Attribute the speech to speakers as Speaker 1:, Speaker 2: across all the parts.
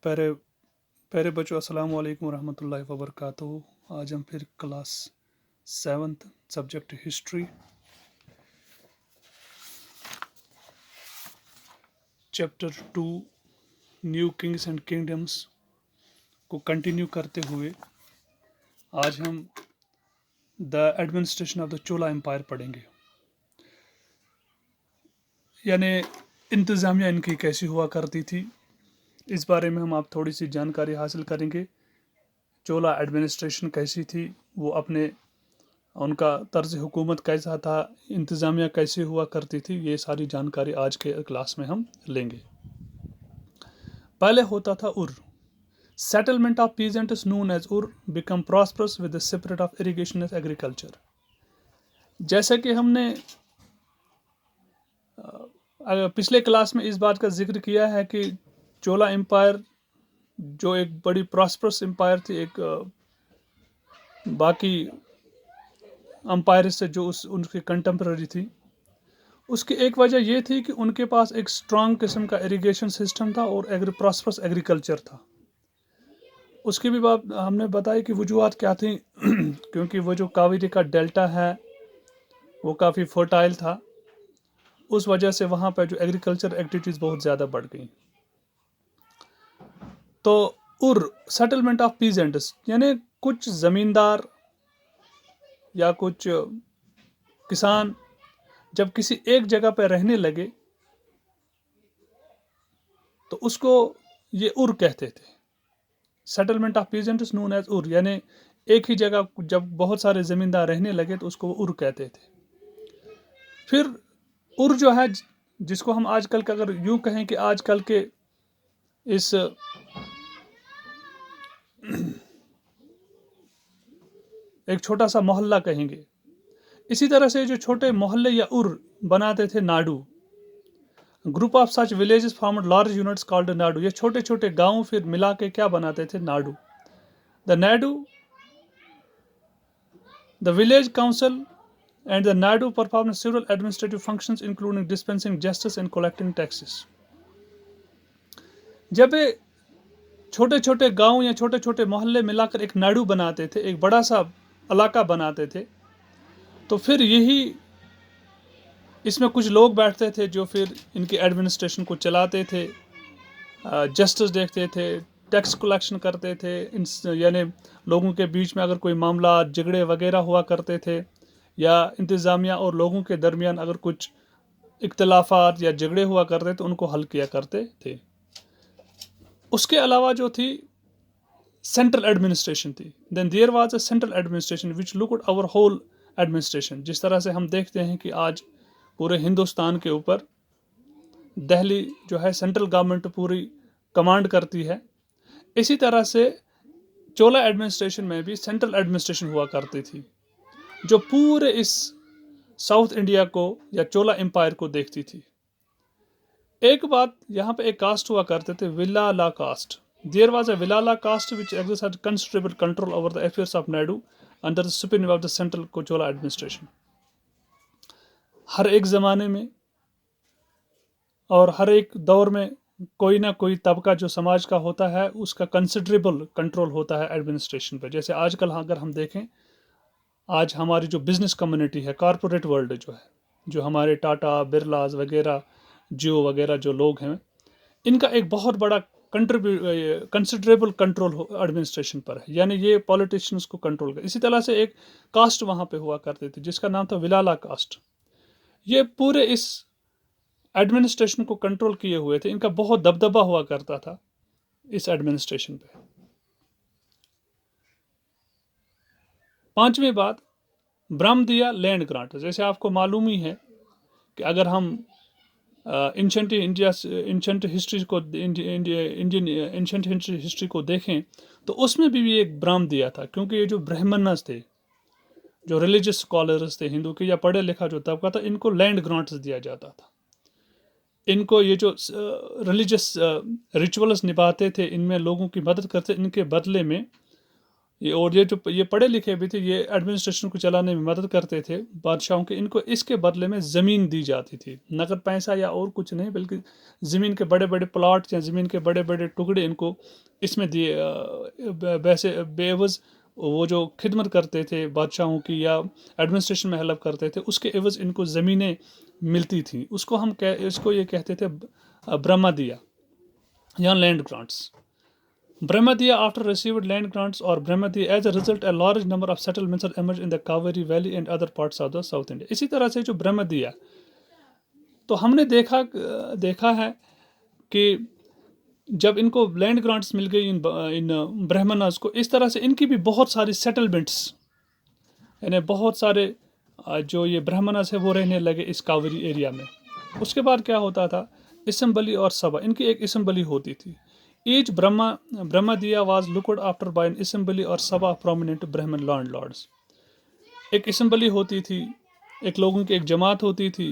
Speaker 1: پیارے پیارے بچوں، السلام علیکم ورحمۃ اللہ وبرکاتہ۔ آج ہم پھر class 7 subject history chapter 2 new kings and kingdoms کو کنٹینیو کرتے ہوئے آج ہم the administration of the Chola empire پڑھیں گے، یعنی انتظامیہ ان کی کیسی ہوا کرتی تھی۔ اس بارے میں ہم آپ تھوڑی سی جانکاری حاصل کریں گے۔ چولا ایڈمنسٹریشن کیسی تھی، وہ ان کا طرز حکومت کیسا تھا، انتظامیہ کیسے ہوا کرتی تھی، یہ ساری جانکاری آج کے کلاس میں ہم لیں گے۔ پہلے ہوتا تھا settlement of peasants known as become prosperous with the spirit of irrigation as agriculture. جیسا کہ ہم نے پچھلے کلاس میں اس بات کا ذکر کیا ہے کہ چولا امپائر جو ایک بڑی پراسپرس امپائر تھی، ایک باقی امپائر سے جو ان کی کنٹمپرری تھی، اس کی ایک وجہ یہ تھی کہ ان کے پاس ایک اسٹرانگ قسم کا اریگیشن سسٹم تھا اور پراسپرس ایگریکلچر تھا۔ اس کی بھی بات ہم نے بتائی کہ وجوہات کیا تھیں کیونکہ وہ جو کاویری کا ڈیلٹا ہے وہ کافی فرٹائل تھا، اس وجہ سے وہاں پہ جو ایگریکلچر ایکٹیویٹیز بہت زیادہ بڑھ گئیں۔ تو سیٹلمنٹ آف پیزنٹس یعنی کچھ زمیندار یا کچھ کسان جب کسی ایک جگہ پہ رہنے لگے تو اس کو یہ کہتے تھے۔ Settlement of peasants known as یعنی ایک ہی جگہ جب بہت سارے زمیندار رہنے لگے تو اس کو وہ کہتے تھے۔ پھر جو ہے جس کو ہم آج کل کا اگر یوں کہیں کہ آج کل کے اس ایک چھوٹا سا محلہ کہیں گے، اسی طرح سے جو چھوٹے محلے یا بناتے تھے Nadu, group of such villages formed large units called Nadu. یہ چھوٹے چھوٹے گاؤں پھر ملا کے کیا بناتے تھے؟ Nadu. The village council and the Nadu perform several administrative functions including dispensing justice and collecting taxes. جب چھوٹے چھوٹے گاؤں یا چھوٹے چھوٹے محلے ملا کر ایک ناڈو بناتے تھے، ایک بڑا سا علاقہ بناتے تھے، تو پھر اس میں کچھ لوگ بیٹھتے تھے جو پھر ان کی ایڈمنسٹریشن کو چلاتے تھے، جسٹس دیکھتے تھے، ٹیکس کلیکشن کرتے تھے، یعنی لوگوں کے بیچ میں اگر کوئی معاملات جھگڑے وغیرہ ہوا کرتے تھے یا انتظامیہ اور لوگوں کے درمیان اگر کچھ اختلافات یا جھگڑے ہوا کرتے تو ان کو حل کیا کرتے تھے۔ اس کے علاوہ جو تھی سینٹرل ایڈمنسٹریشن تھی۔ Then there was a central administration which looked over whole administration. جس طرح سے ہم دیکھتے ہیں کہ آج پورے ہندوستان کے اوپر دہلی جو ہے سینٹرل گورنمنٹ پوری کمانڈ کرتی ہے، اسی طرح سے چولا ایڈمنسٹریشن میں بھی سینٹرل ایڈمنسٹریشن ہوا کرتی تھی جو پورے اس ساؤتھ انڈیا کو یا چولا امپائر کو دیکھتی تھی۔ ایک بات یہاں پہ ایک کاسٹ ہوا کرتے تھے، Vellala caste. There was a Vellala caste which exercised considerable control over the affairs of Nadu under the superintendent of the central Chola administration. ہر ایک زمانے میں اور ہر ایک دور میں کوئی نہ کوئی طبقہ جو سماج کا ہوتا ہے اس کا کنسیڈریبل کنٹرول ہوتا ہے ایڈمنسٹریشن پہ۔ جیسے آج کل اگر ہم دیکھیں، آج ہماری جو بزنس کمیونٹی ہے، کارپوریٹ ورلڈ جو ہمارے ٹاٹا برلاز وغیرہ جیو وغیرہ جو لوگ ہیں، ان کا ایک بہت بڑا کنسیڈریبل کنٹرول ایڈمنسٹریشن پر ہے، یعنی یہ پولیٹیشنز کو کنٹرول کر۔ اسی طرح سے ایک کاسٹ وہاں پہ ہوا کرتی تھی جس کا نام تھا ولالا کاسٹ۔ یہ پورے اس ایڈمنسٹریشن کو کنٹرول کیے ہوئے تھے، ان کا بہت دبدبہ ہوا کرتا تھا اس ایڈمنسٹریشن پہ۔ پانچویں بات، برہمدیا لینڈ گرانٹ۔ جیسے آپ کو معلوم ہی ہے کہ اگر ہم انشنٹ ہسٹری کو دیکھیں تو اس میں بھی ایک برہمدیا تھا، کیونکہ یہ جو برہمنز تھے، جو ریلیجس اسکالرز تھے ہندو کے یا پڑھے لکھا جو طبقہ تھا، ان کو لینڈ گرانٹس دیا جاتا تھا۔ ان کو یہ جو ریلیجس ریچولز نبھاتے تھے، ان میں لوگوں کی مدد کرتے، ان کے بدلے میں یہ پڑھے لکھے بھی تھے، یہ ایڈمنسٹریشن کو چلانے میں مدد کرتے تھے بادشاہوں کے. ان کو اس کے بدلے میں زمین دی جاتی تھی، نقد پیسہ یا اور کچھ نہیں، بلکہ زمین کے بڑے بڑے پلاٹ یا زمین کے بڑے بڑے ٹکڑے ان کو اس میں دیے ویسے بے عوض. وہ جو خدمت کرتے تھے بادشاہوں کی یا ایڈمنسٹریشن میں ہیلپ کرتے تھے، اس کے عوض ان کو زمینیں ملتی تھیں. اس کو یہ کہتے تھے برہمدیہ یا land grants. Brahmadiya after received land grants or Brahmadiya as a result a large number of settlements emerged in the Kaveri Valley and other parts of the South India. اسی طرح سے جو برہمدیہ تو ہم نے دیکھا ہے کہ جب ان کو لینڈ گرانٹس مل گئی ان برہمناز کو، اس طرح سے ان کی بھی بہت ساری سیٹلمنٹس، یعنی بہت سارے جو یہ برہمناز ہے وہ رہنے لگے اس کاوری ایریا میں. اس کے بعد کیا ہوتا تھا، اسمبلی اور سبھا، ان کی ایک اسمبلی ہوتی تھی. Each Brahmadiya was looked after by an assembly or sabha of prominent Brahmin landlords. ایک اسمبلی ہوتی تھی، ایک لوگوں کی ایک جماعت ہوتی تھی،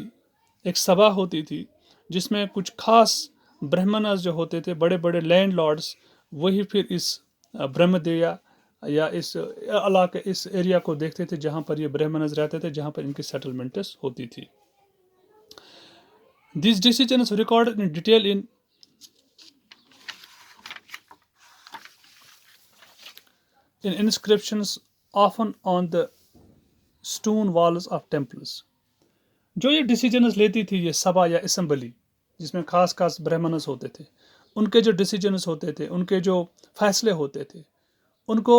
Speaker 1: ایک سبھا ہوتی تھی، جس میں کچھ خاص برہمنز جو ہوتے تھے، بڑے بڑے لینڈ لارڈس، وہی پھر اس برہمدیہ یا اس علاقے اس ایریا کو دیکھتے تھے جہاں پر یہ برہمنز رہتے تھے، جہاں پر ان کی سیٹلمنٹس ہوتی تھی. These decisions recorded in detail in inscriptions often on the stone walls of temples. جو یہ ڈیسیجنز لیتی تھی یہ سبھا یا اسمبلی، جس میں خاص برہمنز ہوتے تھے، ان کے جو ڈیسیجنز ہوتے تھے، ان کے جو فیصلے ہوتے تھے، ان کو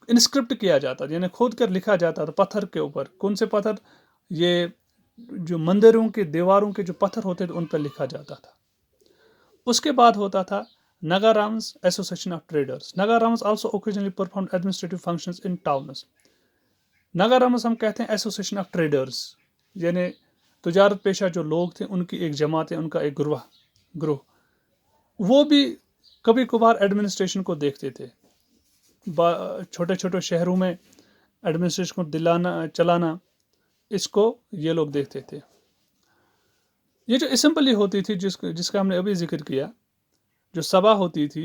Speaker 1: انسکرپٹ کیا جاتا تھا، یعنی کھود کر لکھا جاتا تھا پتھر کے اوپر. کون سے پتھر؟ یہ جو مندروں کے دیواروں کے جو پتھر ہوتے تھے ان پر لکھا جاتا تھا. اس کے بعد ہوتا تھا Nagarams Association of Traders. Nagarams also occasionally performed administrative functions in towns. Nagarams ہم کہتے ہیں ایسوسیشن آف ٹریڈرز، یعنی تجارت پیشہ جو لوگ تھے ان کی ایک جماعت ہے، ان کا ایک گروہ. وہ بھی کبھی کبھار ایڈمنسٹریشن کو دیکھتے تھے. چھوٹے چھوٹے شہروں میں ایڈمنسٹریشن کو چلانا، اس کو یہ لوگ دیکھتے تھے. یہ جو اسمبلی ہوتی تھی جس کا ہم نے ابھی ذکر کیا، جو سبھا ہوتی تھی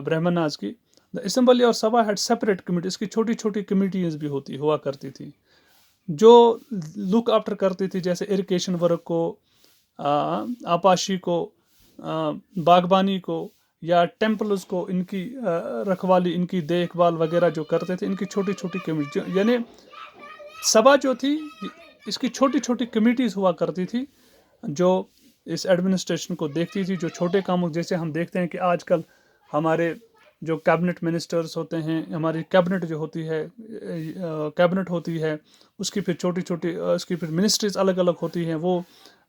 Speaker 1: برہمناز کی، اسمبلی اور سبھا ہیڈ سیپریٹ کمیٹی. اس کی چھوٹی چھوٹی کمیٹیز بھی ہوا کرتی تھی جو لک آفٹر کرتی تھی، جیسے اریگیشن ورک کو، آپاشی کو، باغبانی کو، یا ٹیمپلز کو، ان کی رکھوالی، ان کی دیکھ بھال وغیرہ جو کرتے تھے. ان کی چھوٹی چھوٹی کمیٹی، یعنی سبھا جو تھی اس کی چھوٹی چھوٹی کمیٹیز ہوا کرتی تھی جو اس ایڈمنسٹریشن کو دیکھتی تھی. جو چھوٹے کاموں، جیسے ہم دیکھتے ہیں کہ آج کل ہمارے جو کیبنٹ منسٹرز ہوتے ہیں، ہماری کیبنٹ جو ہوتی ہے، کیبنٹ ہوتی ہے، اس کی پھر چھوٹی چھوٹی اس کی پھر منسٹریز الگ الگ ہوتی ہیں. وہ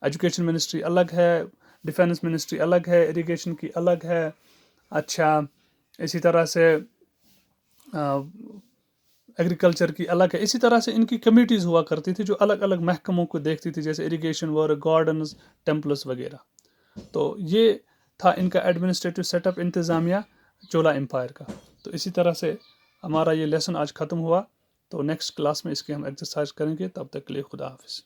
Speaker 1: ایجوکیشن منسٹری الگ ہے، ڈیفینس منسٹری الگ ہے، اریگیشن کی الگ ہے. اچھا، اسی طرح سے ایگریکلچر کی الگ ہے. اسی طرح سے ان کی کمیٹیز ہوا کرتی تھی جو الگ الگ محکموں کو دیکھتی تھی، جیسے اریگیشن ورک، گارڈنز، ٹیمپلز وغیرہ. تو یہ تھا ان کا ایڈمنسٹریٹو سیٹ اپ، انتظامیہ چولا امپائر کا. تو اسی طرح سے ہمارا یہ لیسن آج ختم ہوا. تو نیکسٹ کلاس میں اس کی ہم ایکسرسائز کریں گے. تب تک کے لیے خدا حافظ.